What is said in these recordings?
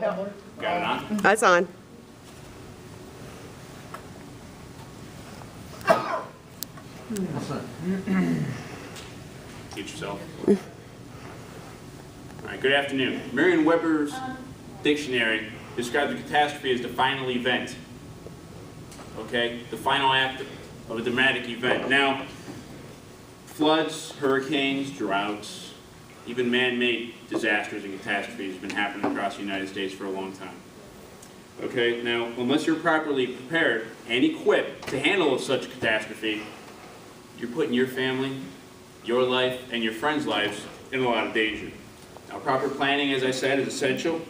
Got it on? That's on. Get yourself. All right, good afternoon. Merriam-Webster's dictionary describes a catastrophe as the final event. Okay, the final act of a dramatic event. Now, floods, hurricanes, droughts, even man-made disasters and catastrophes have been happening across the United States for a long time. Okay, now, unless you're properly prepared and equipped to handle such a catastrophe, you're putting your family, your life, and your friends' lives in a lot of danger. Now, proper planning, as I said, is essential.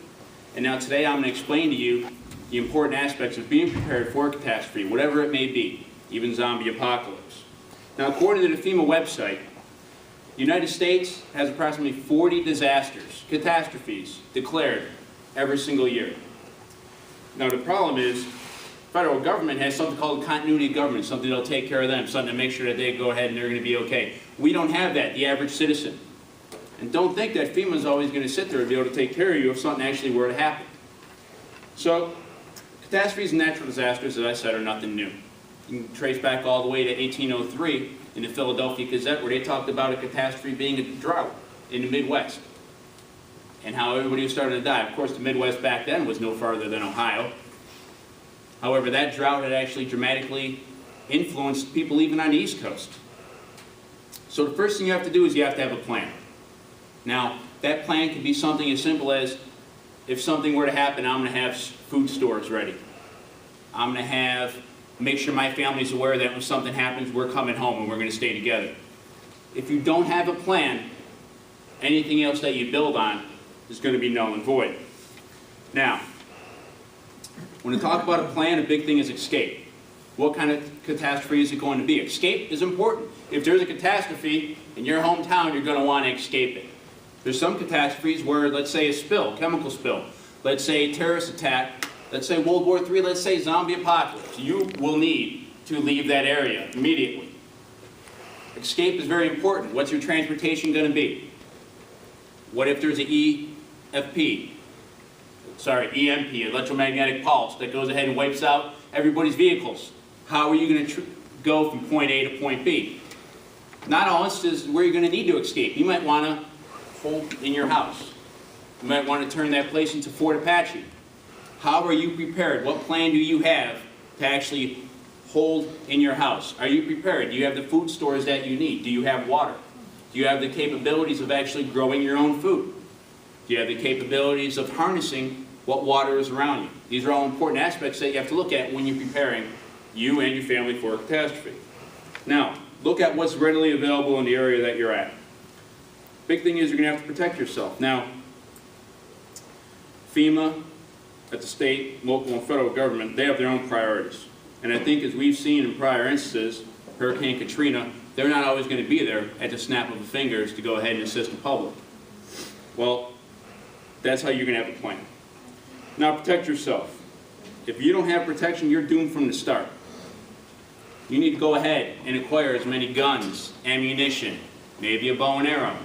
And now today I'm going to explain to you the important aspects of being prepared for a catastrophe, whatever it may be, even zombie apocalypse. Now, according to the FEMA website, the United States has approximately 40 disasters, catastrophes, declared every single year. Now, the problem is, federal government has something called continuity of government, something that'll take care of them, something to make sure that they go ahead and they're going to be okay. We don't have that, the average citizen. And don't think that FEMA is always going to sit there and be able to take care of you if something actually were to happen. So, catastrophes and natural disasters, as I said, are nothing new. You can trace back all the way to 1803 in the Philadelphia Gazette, where they talked about a catastrophe being a drought in the Midwest and how everybody was starting to die. Of course, the Midwest back then was no farther than Ohio. However, that drought had actually dramatically influenced people even on the East Coast. So the first thing you have to do is you have to have a plan. Now, that plan can be something as simple as, if something were to happen, I'm going to have food stores ready. I'm going to make sure my family's aware that when something happens, we're coming home and we're going to stay together. If you don't have a plan, anything else that you build on is going to be null and void. Now, when we talk about a plan, a big thing is escape. What kind of catastrophe is it going to be? Escape is important. If there's a catastrophe in your hometown, you're going to want to escape it. There's some catastrophes where, let's say a spill, chemical spill, let's say a terrorist attack, let's say World War III, let's say zombie apocalypse. You will need to leave that area immediately. Escape is very important. What's your transportation going to be? What if there's an EMP, electromagnetic pulse, that goes ahead and wipes out everybody's vehicles? How are you going to go from point A to point B? Not all instances where you're going to need to escape. You might want to hold in your house. You might want to turn that place into Fort Apache. How are you prepared? What plan do you have to actually hold in your house? Are you prepared? Do you have the food stores that you need? Do you have water? Do you have the capabilities of actually growing your own food? Do you have the capabilities of harnessing what water is around you? These are all important aspects that you have to look at when you're preparing you and your family for a catastrophe. Now, look at what's readily available in the area that you're at. Big thing is you're going to have to protect yourself. Now, FEMA, at the state, local, and federal government, they have their own priorities. And I think, as we've seen in prior instances, Hurricane Katrina, they're not always going to be there at the snap of the fingers to go ahead and assist the public. Well, that's how you're going to have a plan. Now, protect yourself. If you don't have protection, you're doomed from the start. You need to go ahead and acquire as many guns, ammunition, maybe a bow and arrow,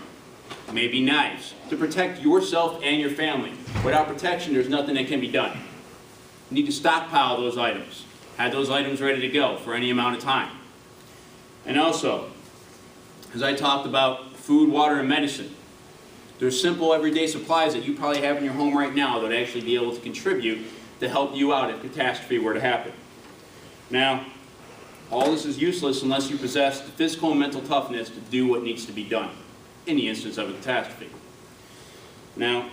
maybe knives, to protect yourself and your family. Without protection, there's nothing that can be done. You need to stockpile those items. Have those items ready to go for any amount of time. And also, as I talked about food, water, and medicine, there's simple everyday supplies that you probably have in your home right now that would actually be able to contribute to help you out if catastrophe were to happen. Now, all this is useless unless you possess the physical and mental toughness to do what needs to be done in the instance of a catastrophe. Now,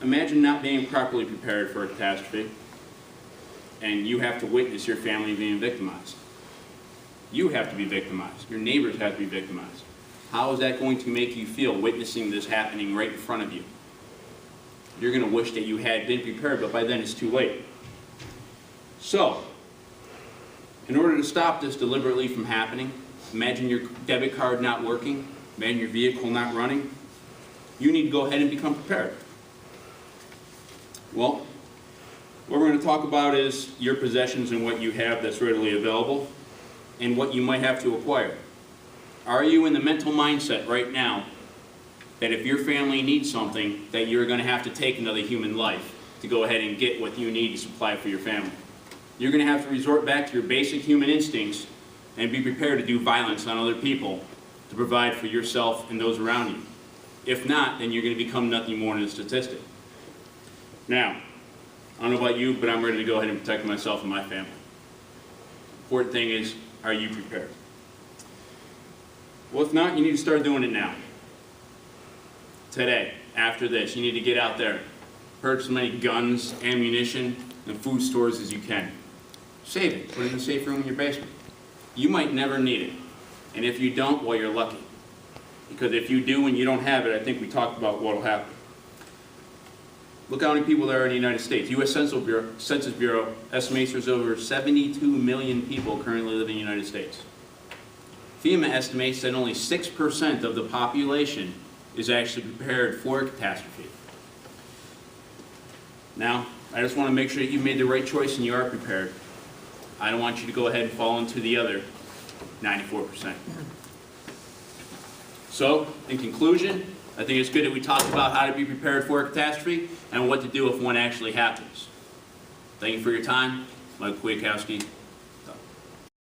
imagine not being properly prepared for a catastrophe and you have to witness your family being victimized. You have to be victimized. Your neighbors have to be victimized. How is that going to make you feel witnessing this happening right in front of you? You're going to wish that you had been prepared, but by then it's too late. So, in order to stop this deliberately from happening, imagine your debit card not working, imagine your vehicle not running, you need to go ahead and become prepared. Well, what we're going to talk about is your possessions and what you have that's readily available and what you might have to acquire. Are you in the mental mindset right now that if your family needs something, that you're going to have to take another human life to go ahead and get what you need to supply for your family. You're going to have to resort back to your basic human instincts and be prepared to do violence on other people to provide for yourself and those around you. If not, then you're going to become nothing more than a statistic. Now, I don't know about you, but I'm ready to go ahead and protect myself and my family. Important thing is, are you prepared? Well, if not, you need to start doing it now. Today, after this, you need to get out there, purchase as many guns, ammunition, and food stores as you can. Save it. Put it in a safe room in your basement. You might never need it. And if you don't, well, you're lucky. Because if you do and you don't have it, I think we talked about what will happen. Look how many people there are in the United States. U.S. Census Bureau estimates there's over 72 million people currently living in the United States. FEMA estimates that only 6% of the population is actually prepared for a catastrophe. Now, I just want to make sure that you've made the right choice and you are prepared. I don't want you to go ahead and fall into the other 94%. So, in conclusion, I think it's good that we talked about how to be prepared for a catastrophe and what to do if one actually happens. Thank you for your time. Mike Kwiatkowski,